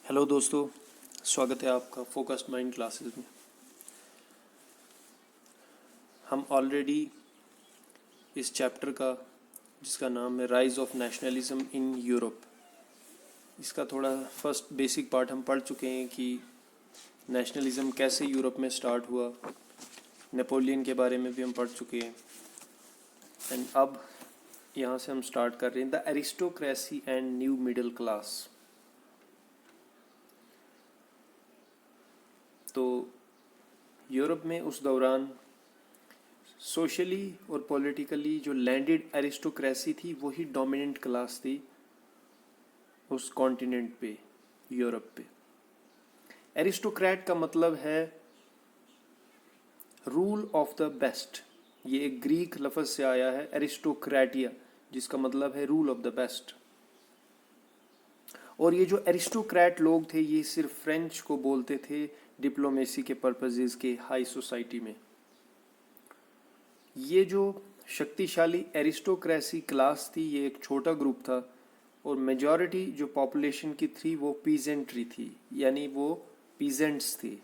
Hello दोस्तों, स्वागत है आपका फोकस्ड माइंड क्लासेस में। हम ऑलरेडी इस चैप्टर का जिसका नाम है rise of nationalism in Europe, इसका थोड़ा फर्स्ट बेसिक पार्ट हम पढ़ चुके हैं कि नेशनलिज्म कैसे यूरोप में स्टार्ट हुआ। नेपोलियन के बारे में भी हम पढ़ चुके हैं। एंड अब यहाँ से हम स्टार्ट कर रहे हैं the aristocracy and new middle class. तो यूरोप में उस दौरान सोशली और पॉलिटिकली जो लैंडेड एरिस्टोक्रेसी थी वही डोमिनेंट क्लास थी उस कॉन्टिनेंट पे, यूरोप पे। एरिस्टोक्रेट का मतलब है रूल ऑफ द बेस्ट। ये एक ग्रीक लफ्ज से आया है एरिस्टोक्रेटिया, जिसका मतलब है रूल ऑफ द बेस्ट। और ये जो एरिस्टोक्रेट लोग थे ये सिर्फ फ्रेंच को बोलते थे डिप्लोमेसी के पर्पसेस के हाई सोसाइटी में। ये जो शक्तिशाली एरिस्टोक्रेसी क्लास थी ये एक छोटा ग्रुप था और मेजॉरिटी जो पॉपुलेशन की थी वो पीजेंट्री थी, यानी वो पीजेंट्स थे।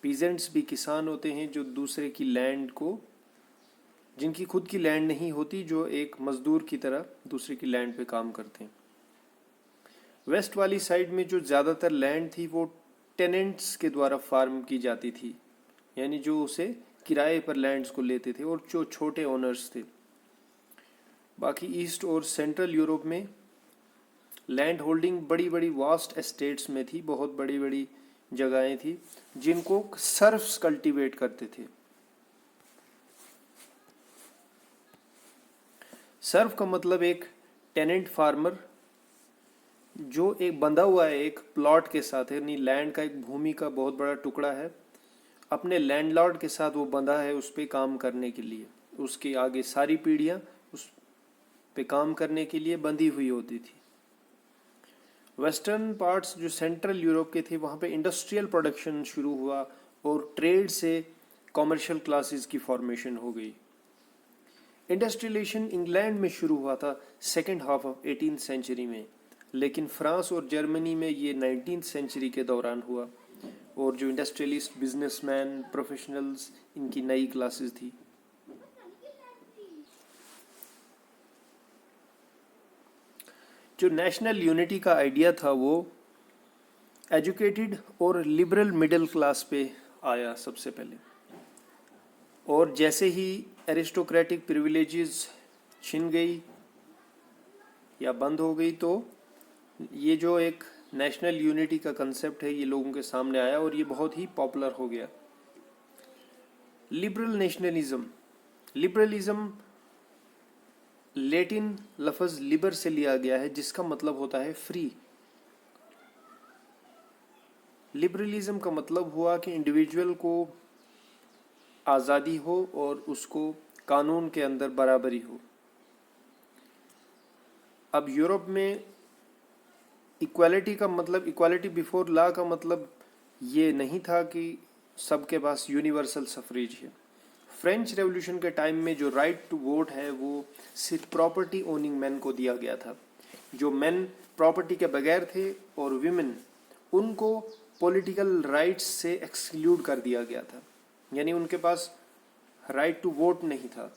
पीजेंट्स भी किसान होते हैं जो दूसरे की लैंड को, जिनकी खुद की लैंड नहीं होती, जो एक मजदूर की तरह दूसरे की लैंड पे काम करते हैं। वेस्ट वाली साइड में जो ज़्यादातर लैंड थी वो टेनेंट्स के द्वारा फार्म की जाती थी, यानी जो उसे किराए पर लैंड्स को लेते थे और जो छोटे ओनर्स थे। बाकी ईस्ट और सेंट्रल यूरोप में लैंड होल्डिंग बड़ी बड़ी वास्ट एस्टेट्स में थी, बहुत बड़ी बड़ी जगहें थी जिनको सर्फ्स कल्टीवेट करते थे। सर्फ का मतलब एक टेनेंट फार्मर जो एक बंधा हुआ है एक प्लॉट के साथ, यानी लैंड का एक भूमि का बहुत बड़ा टुकड़ा है, अपने लैंडलॉर्ड के साथ वो बंधा है उस पे काम करने के लिए। उसके आगे सारी पीढ़ियां उस पे काम करने के लिए बंधी हुई होती थी। वेस्टर्न पार्ट्स जो सेंट्रल यूरोप के थे वहाँ पे इंडस्ट्रियल प्रोडक्शन शुरू हुआ और ट्रेड से कॉमर्शियल क्लासेस की फॉर्मेशन हो गई। इंडस्ट्रियलाइजेशन इंग्लैंड में शुरू हुआ था second half of 18th century में, लेकिन फ्रांस और जर्मनी में ये 19th सेंचुरी के दौरान हुआ। और जो इंडस्ट्रियलिस्ट, बिजनेसमैन, प्रोफेशनल्स, इनकी नई क्लासेस थी। जो नेशनल यूनिटी का आइडिया था वो एजुकेटेड और लिबरल मिडिल क्लास पे आया सबसे पहले। और जैसे ही एरिस्टोक्रेटिक प्रिविलेजेस छिन गई या बंद हो गई तो ये जो एक नेशनल यूनिटी का कंसेप्ट है ये लोगों के सामने आया और ये बहुत ही पॉपुलर हो गया। लिबरल नेशनलिज्म, लिबरलिज्म लैटिन लफ्ज लिबर से लिया गया है जिसका मतलब होता है फ्री। लिबरलिज्म का मतलब हुआ कि इंडिविजुअल को आज़ादी हो और उसको कानून के अंदर बराबरी हो। अब यूरोप में इक्वालिटी का मतलब, इक्वालिटी बिफोर लॉ का मतलब ये नहीं था कि सबके पास यूनिवर्सल सफरेज है। फ्रेंच रेवोल्यूशन के टाइम में जो राइट टू वोट है वो सिर्फ प्रॉपर्टी ओनिंग मैन को दिया गया था। जो मैन प्रॉपर्टी के बगैर थे और विमेन, उनको पॉलिटिकल राइट्स से एक्सक्लूड कर दिया गया था, यानी उनके पास राइट टू वोट नहीं था।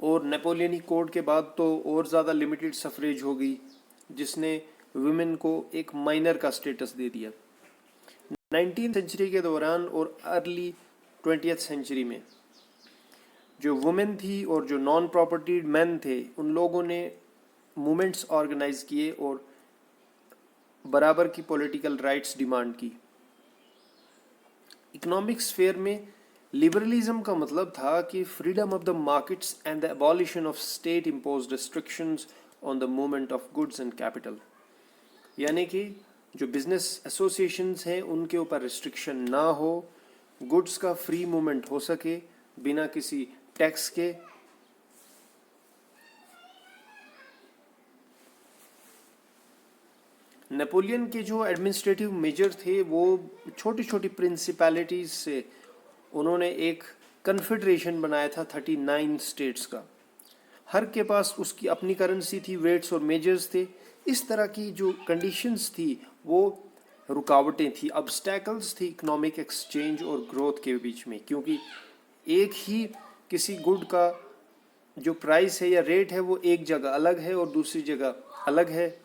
और नेपोलियनिक कोड के बाद तो और ज़्यादा लिमिटेड सफरेज हो गई जिसने वुमेन को एक माइनर का स्टेटस दे दिया। 19th सेंचुरी के दौरान और अर्ली 20th सेंचुरी में जो वुमेन थी और जो नॉन प्रॉपर्टीड मैन थे उन लोगों ने मूवमेंट्स ऑर्गेनाइज किए और बराबर की पॉलिटिकल राइट्स डिमांड की। इकोनॉमिक स्फेयर में लिबरलिज्म का मतलब था कि freedom of the markets and the abolition of state imposed restrictions on the movement of goods and capital, यानी कि जो बिजनेस एसोसिएशंस हैं उनके ऊपर रिस्ट्रिक्शन ना हो, गुड्स का फ्री मूवमेंट हो सके बिना किसी टैक्स के। नेपोलियन के जो एडमिनिस्ट्रेटिव मेजर थे वो छोटी छोटी प्रिंसिपैलिटीज से उन्होंने एक कन्फेडरेशन बनाया था 39 स्टेट्स का। हर के पास उसकी अपनी करेंसी थी, वेट्स और मेजर्स थे। इस तरह की जो कंडीशंस थी वो रुकावटें थी, ऑब्स्टैकल्स थी इकोनॉमिक एक्सचेंज और ग्रोथ के बीच में, क्योंकि एक ही किसी गुड का जो प्राइस है या रेट है वो एक जगह अलग है और दूसरी जगह अलग है,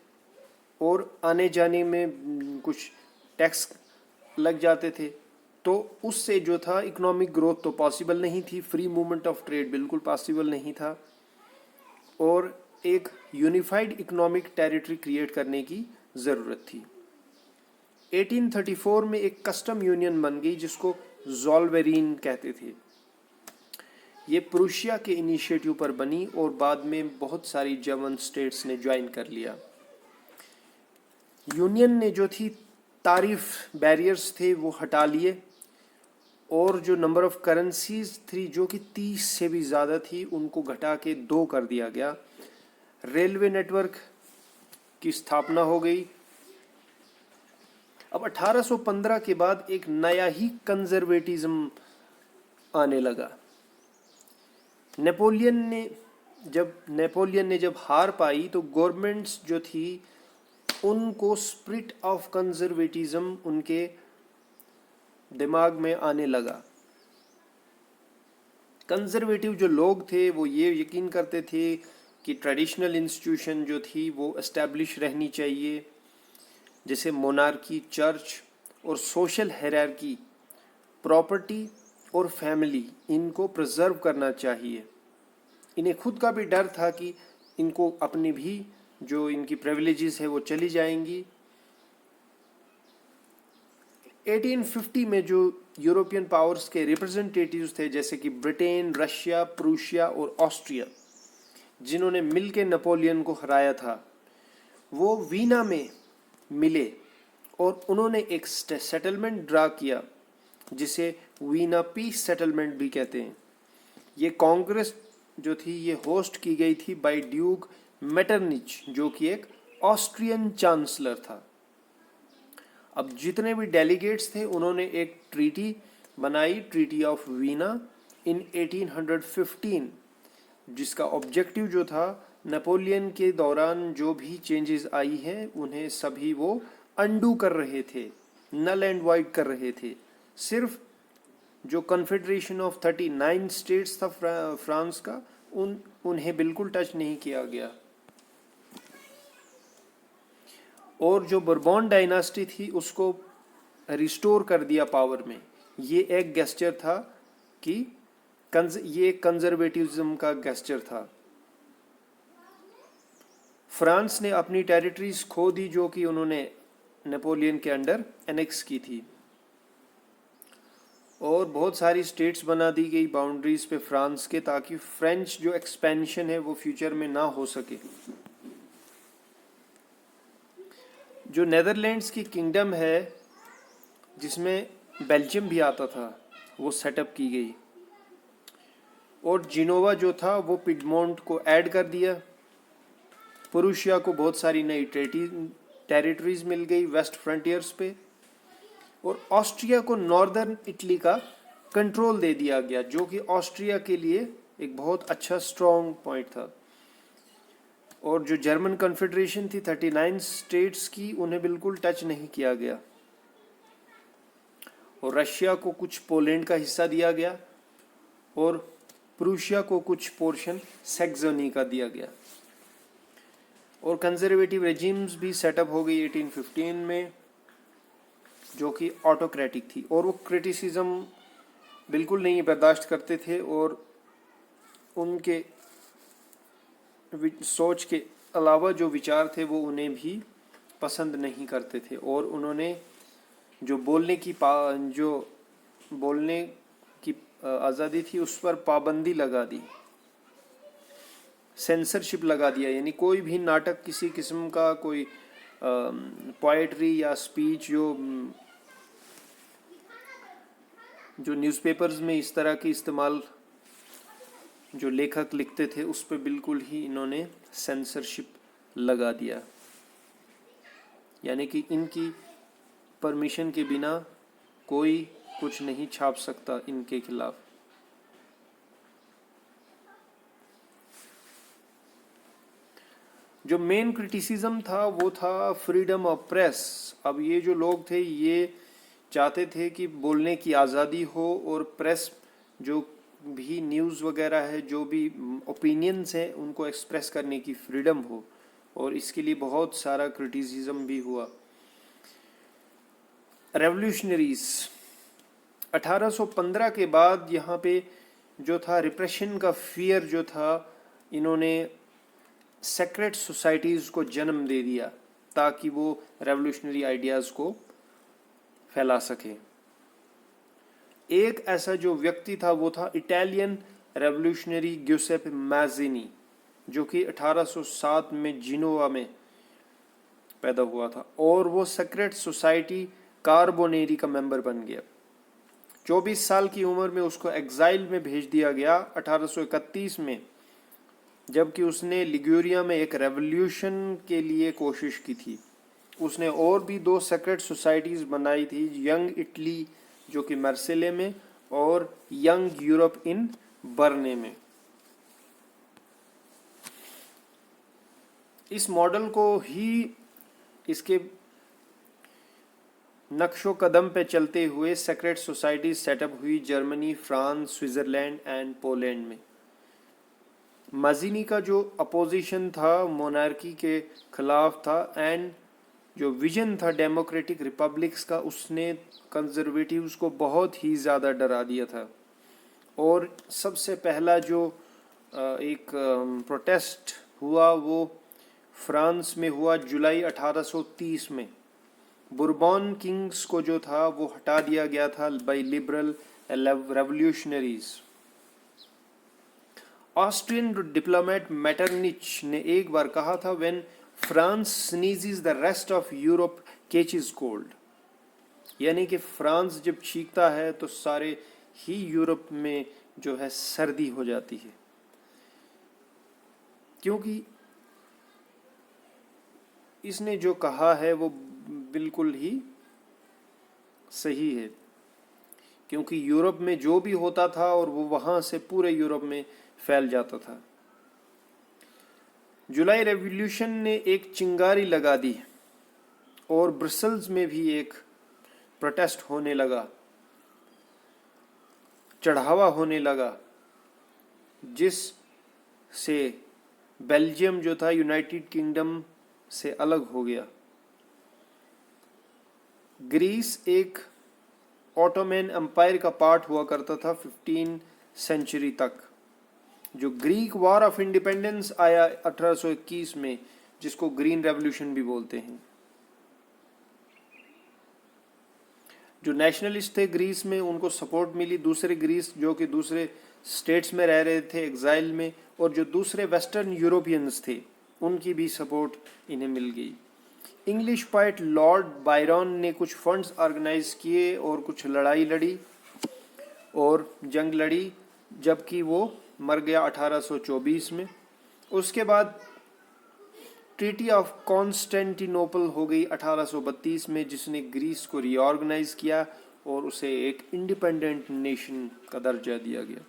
और आने जाने में कुछ टैक्स लग जाते थे, तो उससे जो था इकोनॉमिक ग्रोथ तो पॉसिबल नहीं थी, फ्री मूवमेंट ऑफ ट्रेड बिल्कुल पॉसिबल नहीं था, और एक यूनिफाइड इकोनॉमिक टेरिटरी क्रिएट करने की ज़रूरत थी। 1834 में एक कस्टम यूनियन बन गई जिसको ज़ोल्वेरीन कहते थे। ये प्रूशिया के इनिशिएटिव पर बनी और बाद में बहुत सारी जर्मन स्टेट्स ने ज्वाइन कर लिया। यूनियन ने जो थी तारीफ बैरियर्स थे वो हटा लिए, और जो नंबर ऑफ करेंसीज थी जो कि 30 से भी ज़्यादा थी उनको घटा के 2 कर दिया गया। रेलवे नेटवर्क की स्थापना हो गई। अब 1815 के बाद एक नया ही कंजर्वेटिज्म आने लगा। नेपोलियन ने जब हार पाई तो गवर्नमेंट्स जो थी उनको स्पिरिट ऑफ कंजर्वेटिज्म उनके दिमाग में आने लगा। कंजर्वेटिव जो लोग थे वो ये यकीन करते थे कि ट्रेडिशनल इंस्टीट्यूशन जो थी वो एस्टैब्लिश रहनी चाहिए, जैसे मोनार्की, चर्च और सोशल हायरार्की, प्रॉपर्टी और फैमिली, इनको प्रिजर्व करना चाहिए। इन्हें खुद का भी डर था कि इनको अपनी भी जो इनकी प्रिविलेजेस है वो चली जाएंगी। 1850 में जो यूरोपियन पावर्स के रिप्रेजेंटेटिव्स थे जैसे कि ब्रिटेन, रशिया, प्रूशिया और ऑस्ट्रिया, जिन्होंने मिलकर नेपोलियन को हराया था, वो वीना में मिले और उन्होंने एक सेटलमेंट ड्रा किया जिसे वीना पीस सेटलमेंट भी कहते हैं। ये कांग्रेस जो थी ये होस्ट की गई थी बाय ड्यूक मेटरनिच, जो कि एक ऑस्ट्रियन चांसलर था। अब जितने भी डेलीगेट्स थे उन्होंने एक ट्रीटी बनाई, ट्रीटी ऑफ वीना इन 1815, जिसका ऑब्जेक्टिव जो था नेपोलियन के दौरान जो भी चेंजेस आई हैं उन्हें सभी वो अंडू कर रहे थे, नल एंड वाइड कर रहे थे। सिर्फ जो कन्फेडरेशन ऑफ 39 स्टेट्स था फ्रांस का, उन्हें बिल्कुल टच नहीं किया गया। और जो बर्बन डायनास्टी थी उसको रिस्टोर कर दिया पावर में। ये एक गेस्चर था कि ये कंजर्वेटिज्म का गेस्चर था। फ्रांस ने अपनी टेरिटरीज खो दी जो कि उन्होंने नेपोलियन के अंडर एनेक्स की थी, और बहुत सारी स्टेट्स बना दी गई बाउंड्रीज पे फ्रांस के, ताकि फ्रेंच जो एक्सपेंशन है वो फ्यूचर में ना हो सके। जो नेदरलैंड्स की किंगडम है जिसमें बेल्जियम भी आता था वो सेटअप की गई, और जिनोवा जो था वो पिडमोंट को ऐड कर दिया। प्रूशिया को बहुत सारी नई टेरिटरीज मिल गई वेस्ट फ्रंटियर्स पे, और ऑस्ट्रिया को नॉर्दर्न इटली का कंट्रोल दे दिया गया, जो कि ऑस्ट्रिया के लिए एक बहुत अच्छा स्ट्रॉन्ग पॉइंट था। और जो जर्मन कन्फेडरेशन थी 39 स्टेट्स की, उन्हें बिल्कुल टच नहीं किया गया, और रशिया को कुछ पोलैंड का हिस्सा दिया गया और प्रूशिया को कुछ पोर्शन सैक्सनी का दिया गया। और कंजर्वेटिव रेजिम्स भी सेटअप हो गई 1815 में, जो कि ऑटोक्रेटिक थी, और वो क्रिटिसिज्म बिल्कुल नहीं बर्दाश्त करते थे, और उनके सोच के अलावा जो विचार थे वो उन्हें भी पसंद नहीं करते थे, और उन्होंने जो बोलने की आज़ादी थी उस पर पाबंदी लगा दी, सेंसरशिप लगा दिया। यानी कोई भी नाटक, किसी किस्म का कोई पोएट्री या स्पीच जो न्यूज़पेपर्स में इस तरह की इस्तेमाल जो लेखक लिखते थे उस पर बिल्कुल ही इन्होंने सेंसरशिप लगा दिया। यानी कि इनकी परमिशन के बिना कोई कुछ नहीं छाप सकता इनके खिलाफ। जो मेन क्रिटिसिज्म था वो था फ्रीडम ऑफ प्रेस। अब ये जो लोग थे ये चाहते थे कि बोलने की आज़ादी हो और प्रेस जो भी न्यूज़ वगैरह है, जो भी ओपिनियंस हैं, उनको एक्सप्रेस करने की फ्रीडम हो, और इसके लिए बहुत सारा क्रिटिसिज्म भी हुआ। रेवोल्यूशनरीज 1815 के बाद यहाँ पे जो था रिप्रेशन का फियर जो था, इन्होंने सेक्रेट सोसाइटीज़ को जन्म दे दिया ताकि वो रेवोल्यूशनरी आइडियाज़ को फैला सके। एक ऐसा जो व्यक्ति था वो था इटालियन रेवोल्यूशनरी ग्यूसेप मैज़िनी, जो कि 1807 में जिनोवा में पैदा हुआ था, और वो सेक्रेट सोसाइटी कार्बोनेरी का मेंबर बन गया। 24 साल की उम्र में उसको एग्जाइल में भेज दिया गया 1831 में, जबकि उसने लिगुरिया में एक रेवोल्यूशन के लिए कोशिश की थी। उसने और भी 2 सेक्रेट सोसाइटीज़ बनाई थी, यंग इटली जो कि मार्सेले में, और यंग यूरोप इन बर्ने में। इस मॉडल को ही इसके नक्शो कदम पे चलते हुए सेक्रेट सोसाइटी सेटअप हुई Germany, France, Switzerland and Poland में। मजीनी का जो अपोजिशन था मोनार्की के खिलाफ था, एंड जो विजन था डेमोक्रेटिक रिपब्लिक्स का, उसने कंजर्वेटिव्स को बहुत ही ज़्यादा डरा दिया था। और सबसे पहला जो एक प्रोटेस्ट हुआ वो फ्रांस में हुआ जुलाई 1830 में। बुरबॉन किंग्स को जो था वो हटा दिया गया था by liberal revolutionaries. Austrian diplomat Metternich ने एक बार कहा था, when France sneezes the rest of Europe catches cold, यानी कि फ्रांस जब छींकता है तो सारे ही यूरोप में जो है सर्दी हो जाती है। क्योंकि इसने जो कहा है वो बिल्कुल ही सही है, क्योंकि यूरोप में जो भी होता था और वो वहाँ से पूरे यूरोप में फैल जाता था। जुलाई रेवोल्यूशन ने एक चिंगारी लगा दी और ब्रसेल्स में भी एक प्रोटेस्ट होने लगा, चढ़ावा होने लगा, जिस से बेल्जियम जो था यूनाइटेड किंगडम से अलग हो गया। ग्रीस एक ऑटोमन एम्पायर का पार्ट हुआ करता था 15 सेंचुरी तक। जो ग्रीक वॉर ऑफ इंडिपेंडेंस आया 1821 में, जिसको ग्रीन रेवोल्यूशन भी बोलते हैं। जो नेशनलिस्ट थे ग्रीस में, उनको सपोर्ट मिली दूसरे ग्रीस जो कि दूसरे स्टेट्स में रह रहे थे एग्जाइल में, और जो दूसरे वेस्टर्न यूरोपियंस थे उनकी भी सपोर्ट इन्हें मिल गई। इंग्लिश पोएट लॉर्ड बायरन ने कुछ फंड्स ऑर्गेनाइज किए और कुछ लड़ाई लड़ी और जंग लड़ी, जबकि वो मर गया 1824 में। उसके बाद ट्रीटी ऑफ कॉन्स्टेंटिनोपल हो गई 1832 में, जिसने ग्रीस को रीऑर्गेनाइज किया और उसे एक इंडिपेंडेंट नेशन का दर्जा दिया गया।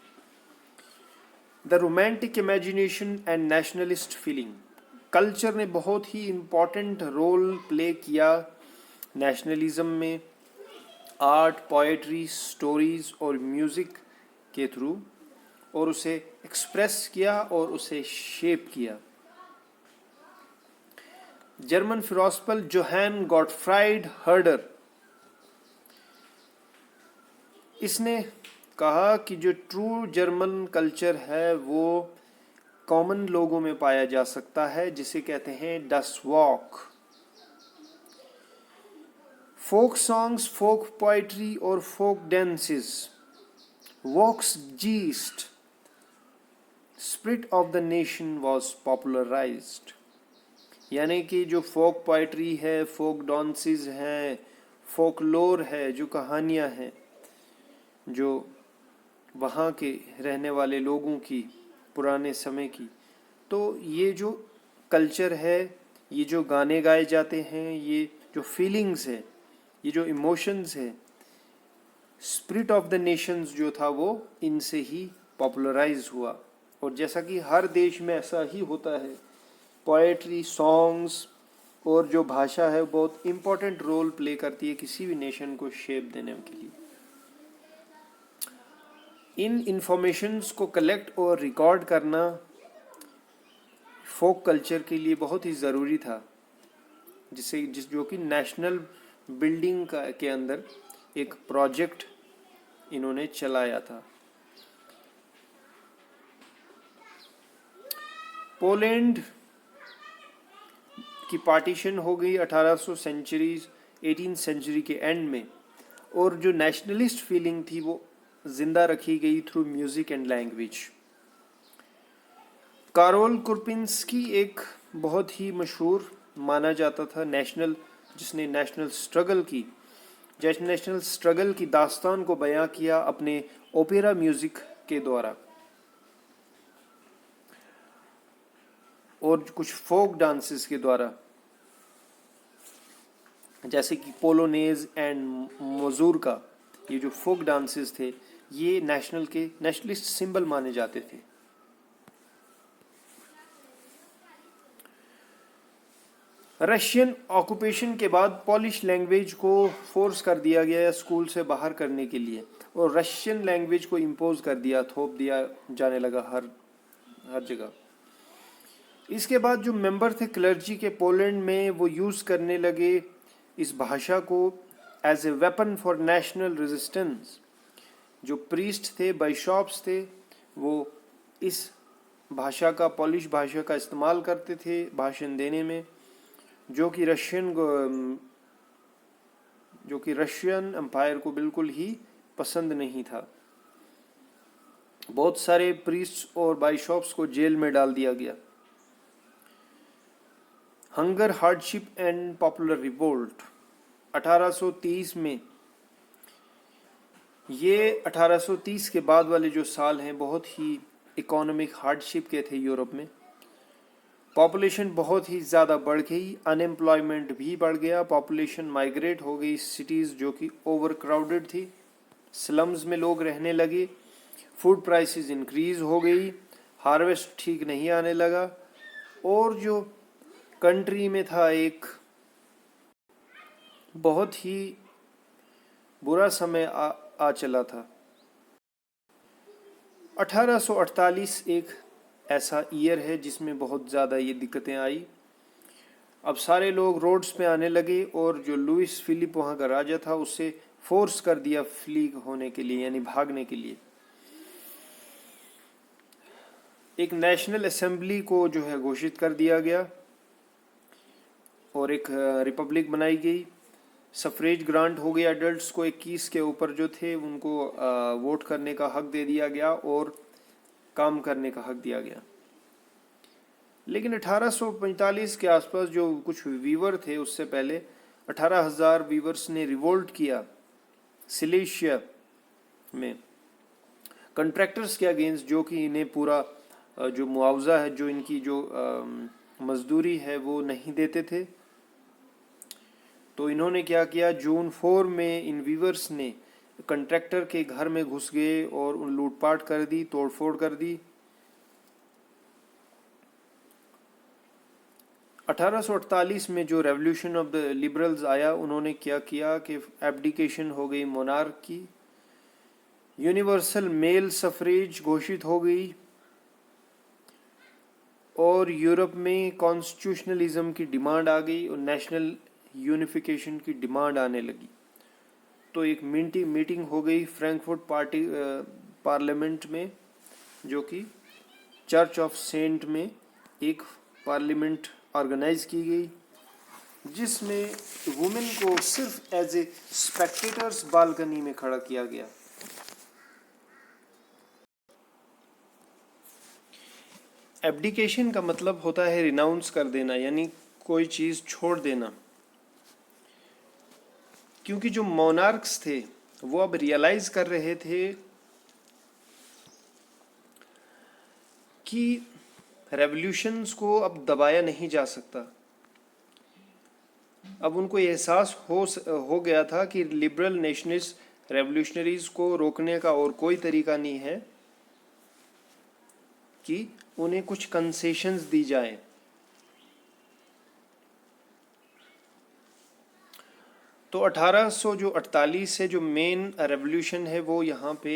The romantic imagination and nationalist feeling, culture ने बहुत ही इम्पॉर्टेंट रोल प्ले किया नेशनलिज्म में, आर्ट, पोएट्री, स्टोरीज और म्यूज़िक के थ्रू, और उसे एक्सप्रेस किया और उसे शेप किया। German philosopher Johann Gottfried Herder, इसने कहा कि जो ट्रू जर्मन कल्चर है वो कॉमन लोगों में पाया जा सकता है, जिसे कहते हैं das Volk. Folk songs, folk poetry और folk dances, Volksgeist, spirit of the nation was popularised. यानी कि जो फोक पोइट्री है, फोक डांसेस हैं, फोकलोर है, जो कहानियाँ हैं जो वहाँ के रहने वाले लोगों की पुराने समय की, तो ये जो कल्चर है, ये जो गाने गाए जाते हैं, ये जो फीलिंग्स है, ये जो इमोशंस है, स्पिरिट ऑफ द नेशंस जो था वो इनसे ही पॉपुलराइज हुआ। और जैसा कि हर देश में ऐसा ही होता है पोएट्री, सॉन्ग्स और जो भाषा है बहुत इम्पोर्टेंट रोल प्ले करती है किसी भी नेशन को शेप देने के लिए। इन इंफॉर्मेशंस को कलेक्ट और रिकॉर्ड करना फोक कल्चर के लिए बहुत ही ज़रूरी था, जो कि नेशनल बिल्डिंग के अंदर एक प्रोजेक्ट इन्होंने चलाया था। पोलैंड की पार्टीशन हो गई 18th सेंचुरी के एंड में, और जो नेशनलिस्ट फीलिंग थी वो जिंदा रखी गई through music and language. Karol Kurpinski एक बहुत ही मशहूर माना जाता था जिसने नेशनल स्ट्रगल की दास्तान को बयां किया अपने ओपेरा म्यूजिक के द्वारा, और कुछ फोक डांसेस के द्वारा, जैसे कि पोलोनेज एंड मजूरका। ये जो फोक डांसेस थे ये नेशनलिस्ट सिंबल माने जाते थे। रशियन ऑक्यूपेशन के बाद पॉलिश लैंग्वेज को फोर्स कर दिया गया स्कूल से बाहर करने के लिए, और रशियन लैंग्वेज को इम्पोज कर दिया, थोप दिया जाने लगा हर जगह। इसके बाद जो मेंबर थे क्लर्जी के पोलैंड में, वो यूज़ करने लगे इस भाषा को as a weapon for national resistance. जो प्रीस्ट थे, बाइशॉप्स थे, वो इस पॉलिश भाषा का इस्तेमाल करते थे भाषण देने में, जो कि रशियन एम्पायर को बिल्कुल ही पसंद नहीं था। बहुत सारे प्रीस्ट और बाइशॉप्स को जेल में डाल दिया गया। Hunger, hardship and popular revolt 1830 में, ये 1830 के बाद वाले जो साल हैं बहुत ही इकोनॉमिक हार्डशिप के थे यूरोप में। पॉपुलेशन बहुत ही ज़्यादा बढ़ गई, अनएम्प्लॉयमेंट भी बढ़ गया, पॉपुलेशन माइग्रेट हो गई, सिटीज़ जो कि ओवर क्राउडेड थी, स्लम्स में लोग रहने लगे, फूड प्राइसेस इंक्रीज हो गई, हार्वेस्ट ठीक नहीं आने लगा, और जो कंट्री में था एक बहुत ही बुरा समय आ चला था। 1848 एक ऐसा ईयर है जिसमें बहुत ज़्यादा ये दिक्कतें आई। अब सारे लोग रोड्स पे आने लगे, और जो लुइस फिलिप वहाँ का राजा था उसे फोर्स कर दिया फ्ली होने के लिए, यानी भागने के लिए। एक नेशनल असेंबली को जो है घोषित कर दिया गया और एक रिपब्लिक बनाई गई। सफरेज ग्रांट हो गया एडल्ट्स को, 21 के ऊपर जो थे उनको वोट करने का हक दे दिया गया और काम करने का हक दिया गया। लेकिन 1845 के आसपास जो कुछ वीवर थे, उससे पहले 18,000 वीवर्स ने रिवोल्ट किया सिलेशिया में कॉन्ट्रैक्टर्स के अगेंस्ट, जो कि इन्हें पूरा जो मुआवजा है, जो इनकी जो मजदूरी है वो नहीं देते थे। तो इन्होंने क्या किया, जून 4 में इन वीवर्स ने कॉन्ट्रैक्टर के घर में घुस गए और उन लूटपाट कर दी, तोड़फोड़ कर दी। 1848 में जो रेवोल्यूशन ऑफ द लिबरल्स आया, उन्होंने क्या किया कि एब्डिकेशन हो गई मोनार्क की, यूनिवर्सल मेल सफरेज घोषित हो गई, और यूरोप में कॉन्स्टिट्यूशनलिज्म की डिमांड आ गई और नेशनल यूनिफिकेशन की डिमांड आने लगी। तो एक मीटिंग हो गई फ्रैंकफर्ट पार्लियामेंट में, जो कि चर्च ऑफ सेंट में एक पार्लियामेंट ऑर्गेनाइज की गई, जिसमें वुमेन को सिर्फ एज ए स्पेक्टेटर्स बालकनी में खड़ा किया गया। एब्डिकेशन का मतलब होता है रिनाउंस कर देना, यानी कोई चीज़ छोड़ देना। क्योंकि जो मोनार्क्स थे वो अब रियलाइज कर रहे थे कि रेवोल्यूशंस को अब दबाया नहीं जा सकता। अब उनको एहसास हो गया था कि लिबरल नेशनलिस्ट रेवोल्यूशनरीज को रोकने का और कोई तरीका नहीं है कि उन्हें कुछ कंसेशंस दी जाए। तो 1848 से जो मेन रेवोल्यूशन है वो यहाँ पे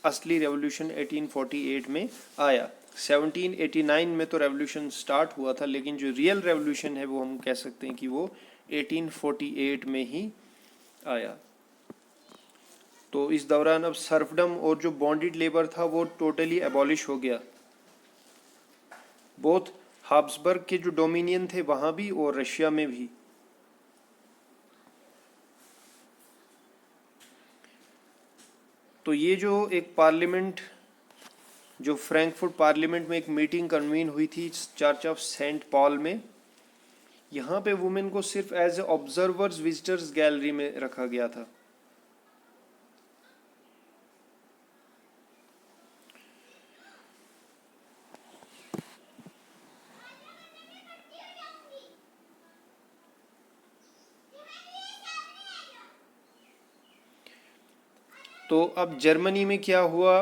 असली रेवोल्यूशन 1848 में आया। 1789 में तो रेवोल्यूशन स्टार्ट हुआ था, लेकिन जो रियल रेवोल्यूशन है वो हम कह सकते हैं कि वो 1848 में ही आया। तो इस दौरान अब सर्फडम और जो बॉन्डेड लेबर था वो टोटली एबॉलिश हो गया, बोथ हाब्सबर्ग के जो डोमिनियन थे वहाँ भी और रशिया में भी। तो ये जो एक पार्लियामेंट, जो फ्रैंकफर्ट पार्लियामेंट में एक मीटिंग कन्वीन हुई थी चर्च ऑफ सेंट पॉल में, यहाँ पे वुमेन को सिर्फ as a observers visitors gallery में रखा गया था। तो अब जर्मनी में क्या हुआ,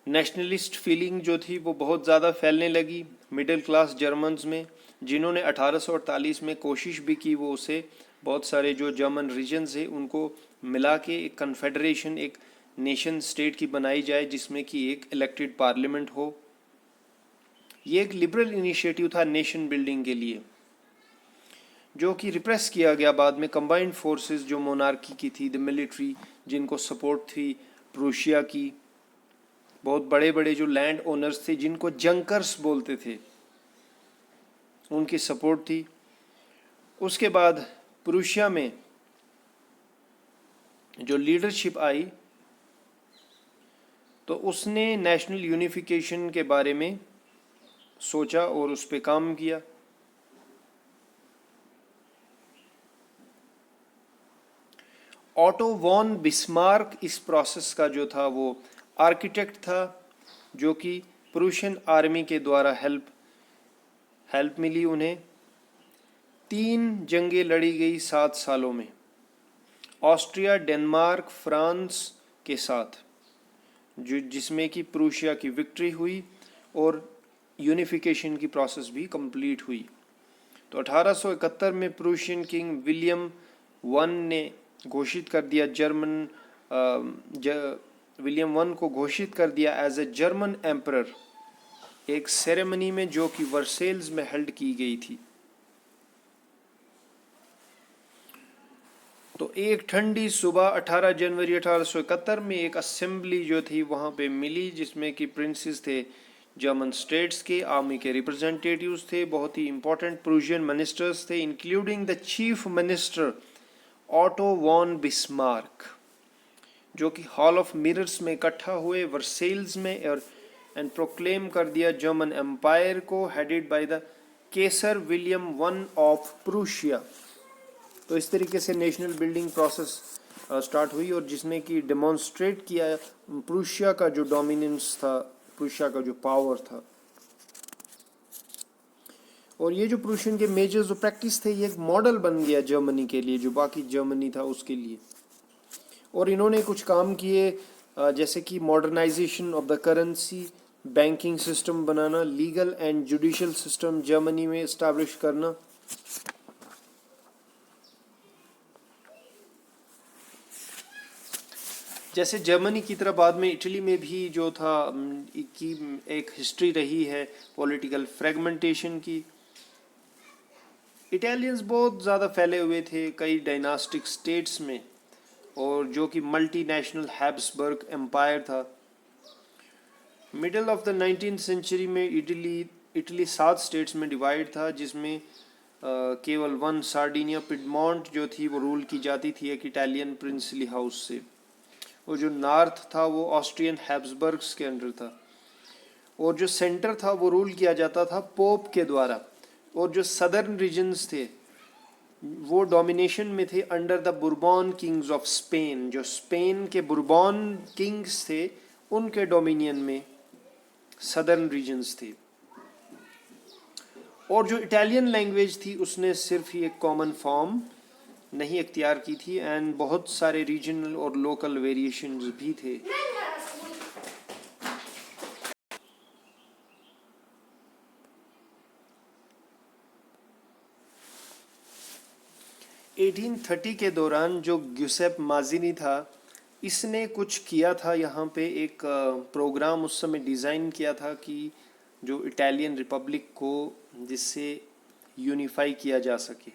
नेशनलिस्ट फीलिंग जो थी वो बहुत ज़्यादा फैलने लगी मिडिल क्लास जर्मन्स में, जिन्होंने 1848 में कोशिश भी की वो उसे बहुत सारे जो जर्मन रीजन्स है उनको मिला के एक कन्फेडरेशन, एक नेशन स्टेट की बनाई जाए जिसमें कि एक इलेक्टेड पार्लियामेंट हो। ये एक लिबरल इनिशिएटिव था नेशन बिल्डिंग के लिए, जो कि रिप्रेस किया गया बाद में कंबाइंड फोर्सेस जो मोनार्की की थी, द मिलिट्री जिनको सपोर्ट थी प्रूशिया की, बहुत बड़े बड़े जो लैंड ओनर्स थे जिनको जंकर्स बोलते थे, उनकी सपोर्ट थी। उसके बाद प्रूशिया में जो लीडरशिप आई तो उसने नेशनल यूनिफिकेशन के बारे में सोचा और उस पर काम किया। ऑटो वॉन बिस्मार्क इस प्रोसेस का जो था वो आर्किटेक्ट था, जो कि प्रूशियन आर्मी के द्वारा हेल्प मिली उन्हें। 3 जंगें लड़ी गई 7 सालों में, ऑस्ट्रिया, डेनमार्क, फ्रांस के साथ, जो जिसमें कि प्रूशिया की विक्ट्री हुई और यूनिफिकेशन की प्रोसेस भी कंप्लीट हुई। तो 1871 में प्रूशियन किंग विलियम वन ने घोषित कर दिया विलियम वन को घोषित कर दिया एज ए जर्मन एम्परर, एक सेरेमनी में जो कि वर्सेल्स में हेल्ड की गई थी। तो एक ठंडी सुबह 18 जनवरी 1871 में एक असेंबली जो थी वहाँ पे मिली, जिसमें कि प्रिंसेस थे जर्मन स्टेट्स के, आर्मी के रिप्रेजेंटेटिव्स थे, बहुत ही इंपॉर्टेंट प्रूशियन मिनिस्टर्स थे, including the chief minister Otto von Bismarck, जो कि हॉल ऑफ मिरर्स में इकट्ठा हुए वर्सेल्स में और एंड प्रोक्लेम कर दिया जर्मन एम्पायर को headed by the Kesar William one of Prussia. तो इस तरीके से नेशनल बिल्डिंग प्रोसेस स्टार्ट हुई और जिसने कि डेमोन्स्ट्रेट किया प्रूशिया का जो डोमिनेंस था, प्रूशिया का जो पावर था। और ये जो प्रूशियन के मेजर जो प्रैक्टिस थे ये एक मॉडल बन गया जर्मनी के लिए, जो बाकी जर्मनी था उसके लिए। और इन्होंने कुछ काम किए जैसे कि modernisation of the currency, banking system बनाना, legal and judicial system Germany में इस्टेब्लिश करना। जैसे जर्मनी की तरह बाद में इटली में भी जो था की एक हिस्ट्री रही है पॉलिटिकल फ्रेगमेंटेशन की। इटालियंस बहुत ज़्यादा फैले हुए थे कई डायनास्टिक स्टेट्स में, और जो कि मल्टीनेशनल हैब्सबर्ग एम्पायर था। Middle of the 19th century में इटली 7 स्टेट्स में डिवाइड था, जिसमें केवल 1 सार्डिनिया पिडमॉन्ट जो थी वो रूल की जाती थी एक इटालियन प्रिंसली हाउस से, और जो नॉर्थ था वो ऑस्ट्रियन हैब्सबर्ग्स के अंडर था, और जो सेंटर था वो रूल किया जाता था पोप के द्वारा, और जो सदर्न रीजन्स थे वो डोमिनेशन में थे under the Bourbon kings of Spain. जो स्पेन के बुरबॉन किंग्स थे उनके डोमिनियन में सदर्न रीजन्स थे। और जो इटालियन लैंग्वेज थी उसने सिर्फ ही एक कॉमन फॉर्म नहीं इख्तियार की थी, एंड बहुत सारे रीजनल और लोकल वेरिएशंस भी थे। 1830 के दौरान जो ग्यूसेप माज़िनी था, इसने कुछ किया था यहाँ पे, एक प्रोग्राम उस समय डिज़ाइन किया था कि जो इटालियन रिपब्लिक को जिससे यूनिफाई किया जा सके।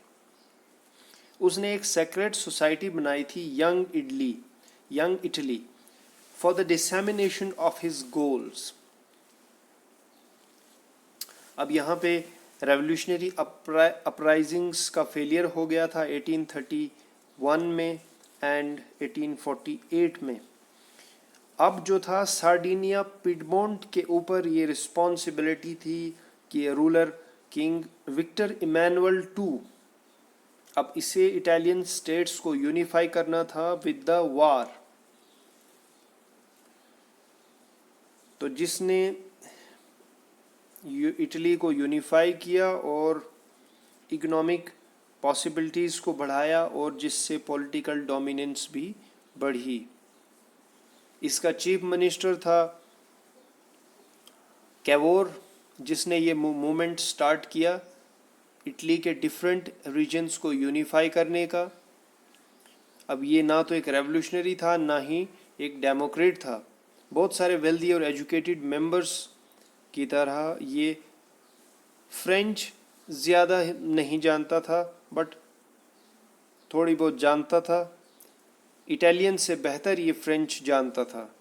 उसने एक सेक्रेट सोसाइटी बनाई थी, young Italy, for the dissemination of his goals. अब यहाँ पे रेवोल्यूशनरी अपराइजिंग्स का फेलियर हो गया था 1831 में एंड 1848 में। अब जो था सार्डिनिया पिडमोंट के ऊपर ये रिस्पॉन्सिबिलिटी थी कि ruler king Victor Emmanuel two, अब इसे इटालियन स्टेट्स को यूनिफाई करना था विद द वार। तो जिसने इटली को यूनिफाई किया और इकोनॉमिक पॉसिबिलिटीज़ को बढ़ाया और जिससे पॉलिटिकल डोमिनेंस भी बढ़ी। इसका चीफ मिनिस्टर था कैवोर, जिसने ये मूवमेंट स्टार्ट किया इटली के डिफरेंट रीजन्स को यूनिफाई करने का। अब ये ना तो एक रेवोल्यूशनरी था ना ही एक डेमोक्रेट था। बहुत सारे वेल्दी और एजुकेटेड मेंबर्स की तरह ये फ्रेंच ज़्यादा नहीं जानता था, बट थोड़ी बहुत जानता था। इटालियन से बेहतर ये फ्रेंच जानता था।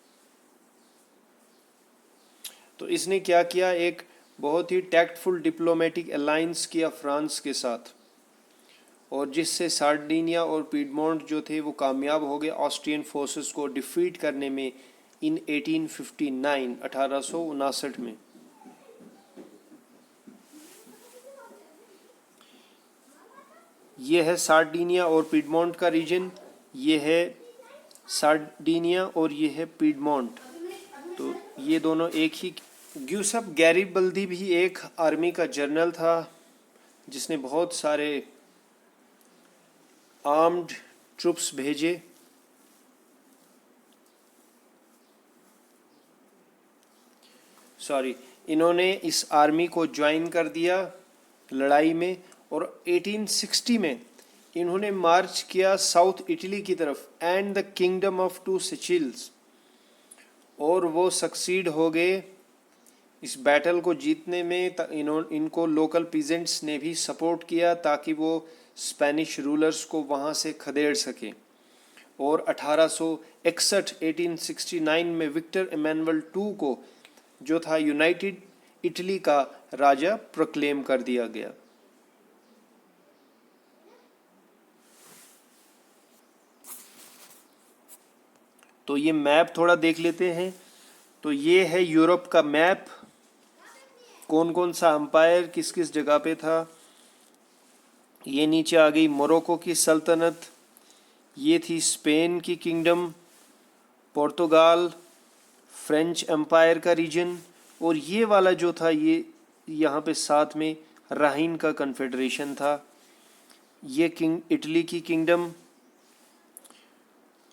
तो इसने क्या किया, एक बहुत ही टैक्टफुल डिप्लोमेटिक अलायंस किया फ्रांस के साथ, और जिससे सार्डिनिया और पीडमोंट जो थे वो कामयाब हो गए ऑस्ट्रियन फोर्सेस को डिफीट करने में इन 1859 में। ये है सार्डिनिया और पीडमोंट का रीजन, ये है सार्डिनिया और ये है पीडमोंट, तो ये दोनों एक ही। ग्यूसेप गैरिबल्दी भी एक आर्मी का जनरल था जिसने बहुत सारे आर्म्ड ट्रूप्स भेजे। इन्होंने इस आर्मी को ज्वाइन कर दिया लड़ाई में, और 1860 में इन्होंने मार्च किया साउथ इटली की तरफ and the kingdom of two Sicilies, और वो सक्सीड हो गए इस बैटल को जीतने में। इनको लोकल पीजेंट्स ने भी सपोर्ट किया ताकि वो स्पेनिश रूलर्स को वहाँ से खदेड़ सके। और 1869 में विक्टर इमैनुअल टू को जो था यूनाइटेड इटली का राजा प्रोक्लेम कर दिया गया। तो ये मैप थोड़ा देख लेते हैं। तो ये है यूरोप का मैप, कौन कौन सा अंपायर किस किस जगह पे था। ये नीचे आ गई मोरक्को की सल्तनत, ये थी स्पेन की किंगडम, पुर्तगाल, फ्रेंच एम्पायर का रीजन, और ये वाला जो था ये यहाँ पे साथ में राइन का कन्फेडरेशन था। ये इटली की किंगडम,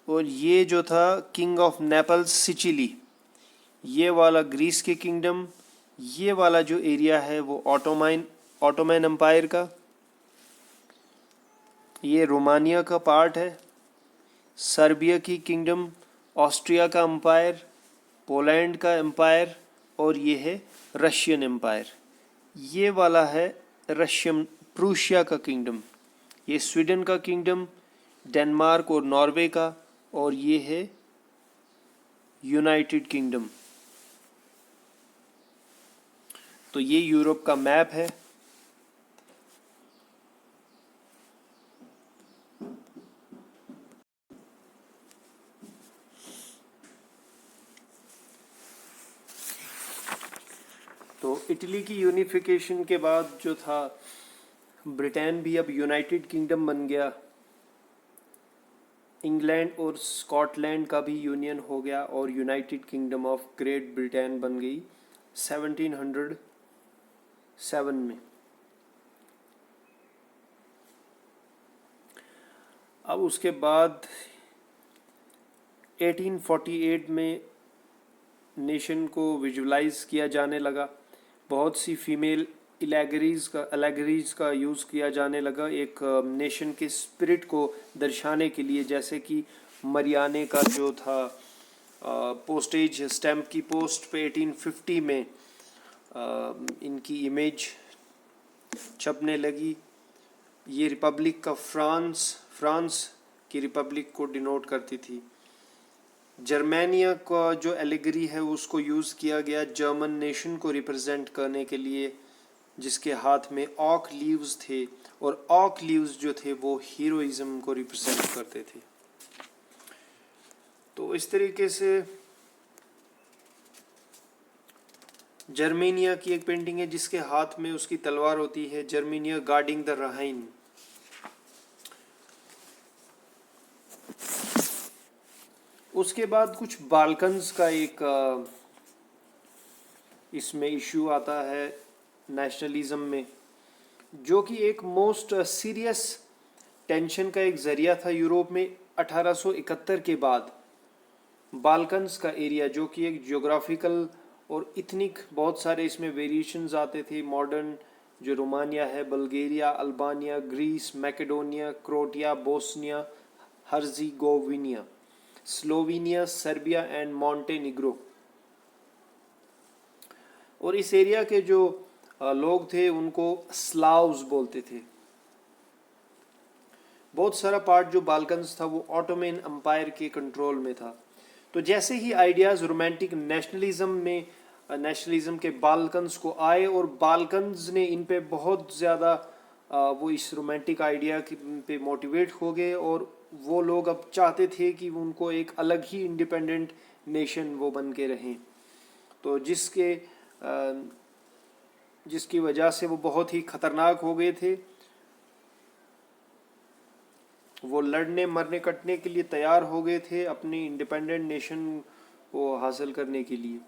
और ये जो था किंग ऑफ नेपल्स सिचिली, ये वाला ग्रीस की किंगडम, ये वाला जो एरिया है वो ऑटोमैन एम्पायर का, ये रोमानिया का पार्ट है, सर्बिया की किंगडम, ऑस्ट्रिया का एम्पायर, पोलैंड का एम्पायर, और ये है रशियन एम्पायर। ये वाला है प्रूशिया का किंगडम, ये स्वीडन का किंगडम, डेनमार्क और नॉर्वे का, और ये है यूनाइटेड किंगडम। तो ये यूरोप का मैप है। तो इटली की यूनिफिकेशन के बाद जो था ब्रिटेन भी अब यूनाइटेड किंगडम बन गया। इंग्लैंड और स्कॉटलैंड का भी यूनियन हो गया और United kingdom of great Britain बन गई 1707 में। अब उसके बाद 1848 में नेशन को विजुलाइज किया जाने लगा। बहुत सी फीमेल एलेगरीज का यूज़ किया जाने लगा एक नेशन के स्पिरिट को दर्शाने के लिए, जैसे कि मरियाने का जो था पोस्टेज स्टैम्प की पोस्ट पे 1850 में इनकी इमेज छपने लगी। ये रिपब्लिक का फ्रांस की रिपब्लिक को डिनोट करती थी। जर्मेनिया का जो एलिगरी है उसको यूज़ किया गया जर्मन नेशन को रिप्रेजेंट करने के लिए, जिसके हाथ में ऑक लीव्स थे, और ऑक लीव्स जो थे वो हीरोइज्म को रिप्रेजेंट करते थे। तो इस तरीके से जर्मेनिया की एक पेंटिंग है जिसके हाथ में उसकी तलवार होती है, जर्मेनिया गार्डिंग द राइन। उसके बाद कुछ बाल्कन्स का एक इसमें इश्यू आता है नेशनलिज्म में, जो कि एक मोस्ट सीरियस टेंशन का एक जरिया था यूरोप में 1871 के बाद। बाल्कन्स का एरिया जो कि एक ज्योग्राफिकल और इथनिक बहुत सारे इसमें वेरिएशंस आते थे। मॉडर्न जो रोमानिया है, Bulgaria, Albania, Greece, Macedonia, Croatia, Bosnia, Herzegovina, Slovenia, Serbia and Montenegro. और इस एरिया के जो लोग थे उनको स्लाव्स बोलते थे। बहुत सारा पार्ट जो बाल्कन्स था वो ऑटोमन एम्पायर के कंट्रोल में था। तो जैसे ही आइडियाज रोमांटिक नेशनलिज्म के बाल्कन्स को आए और बाल्कन्स ने इन पे बहुत ज़्यादा वो इस रोमांटिक आइडिया पे मोटिवेट हो गए, और वो लोग अब चाहते थे कि उनको एक अलग ही इंडिपेंडेंट नेशन वो बन के रहें। तो जिसकी वजह से वो बहुत ही खतरनाक हो गए थे। वो लड़ने मरने कटने के लिए तैयार हो गए थे अपनी इंडिपेंडेंट नेशन को हासिल करने के लिए।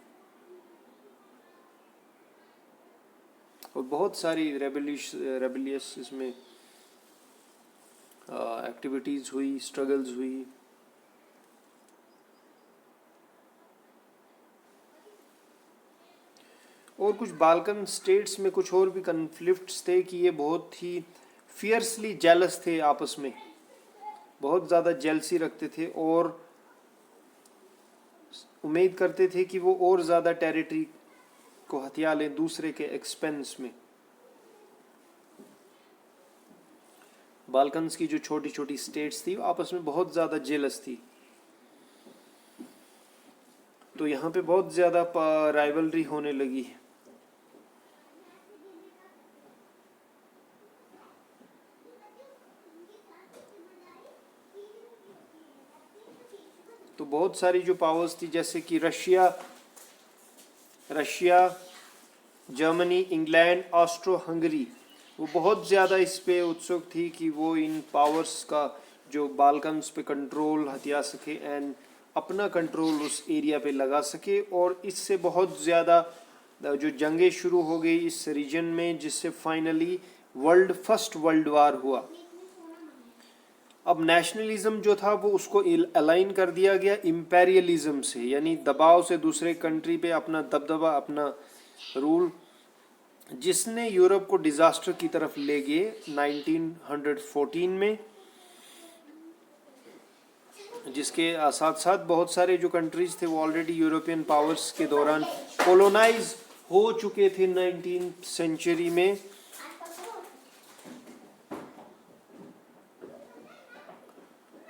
और बहुत सारी रेबेलियस इसमें एक्टिविटीज़ हुई, स्ट्रगल्स हुई। और कुछ बाल्कन स्टेट्स में कुछ और भी कन्फ्लिक्ट्स थे कि ये बहुत ही फियर्सली जेलस थे, आपस में बहुत ज़्यादा जेलसी रखते थे और उम्मीद करते थे कि वो और ज़्यादा टेरिटरी को हथिया लें दूसरे के एक्सपेंस में। बाल्कन्स की जो छोटी छोटी स्टेट्स थी आपस में बहुत ज़्यादा जेलस थी, तो यहाँ पे बहुत ज़्यादा राइवलरी होने लगी। तो बहुत सारी जो पावर्स थी जैसे कि Russia, Germany, England, Austro Hungary, वो बहुत ज़्यादा इस पे उत्सुक थी कि वो इन पावर्स का जो बाल्कन्स पे कंट्रोल हथिया सके एंड अपना कंट्रोल उस एरिया पे लगा सके। और इससे बहुत ज़्यादा जो जंगें शुरू हो गई इस रीजन में, जिससे फाइनली फर्स्ट वर्ल्ड वार हुआ। अब नेशनलिज्म जो था वो उसको अलाइन कर दिया गया इम्पेरियलिज्म से, यानी दबाव से दूसरे कंट्री पे अपना दबदबा, अपना रूल, जिसने यूरोप को डिजास्टर की तरफ ले गए 1914 में। जिसके साथ साथ बहुत सारे जो कंट्रीज थे वो ऑलरेडी यूरोपियन पावर्स के दौरान कोलोनाइज हो चुके थे 19th सेंचुरी में।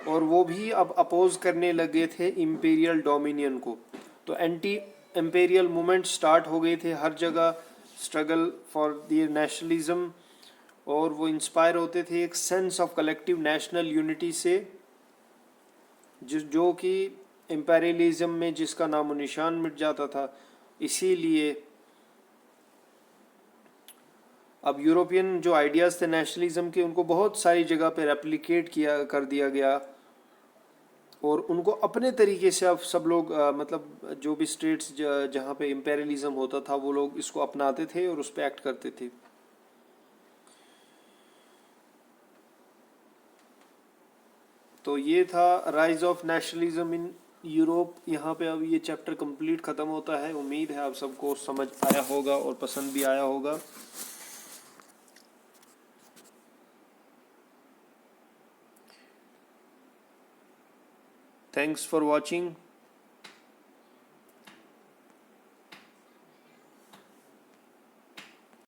और वो भी अब अपोज करने लगे थे इम्पीरियल डोमिनियन को। तो एंटी इम्पीरियल मूवमेंट स्टार्ट हो गए थे हर जगह, स्ट्रगल फॉर द नेशनलिज्म, और वो इंस्पायर होते थे एक sense of collective national unity से, जो कि इम्पेरियलिज्म में जिसका नामो निशान मिट जाता था। इसीलिए अब यूरोपियन जो आइडियाज़ थे नेशनलिज्म के उनको बहुत सारी जगह पे रेप्लिकेट कर दिया गया, और उनको अपने तरीके से अब सब लोग मतलब जो भी स्टेट्स जहाँ पे इम्पेरियलिज्म होता था वो लोग इसको अपनाते थे और उस पर एक्ट करते थे। तो ये था rise of nationalism in Europe. यहाँ पे अब ये चैप्टर कंप्लीट ख़त्म होता है। उम्मीद है आप सबको समझ आया होगा और पसंद भी आया होगा। Thanks for watching.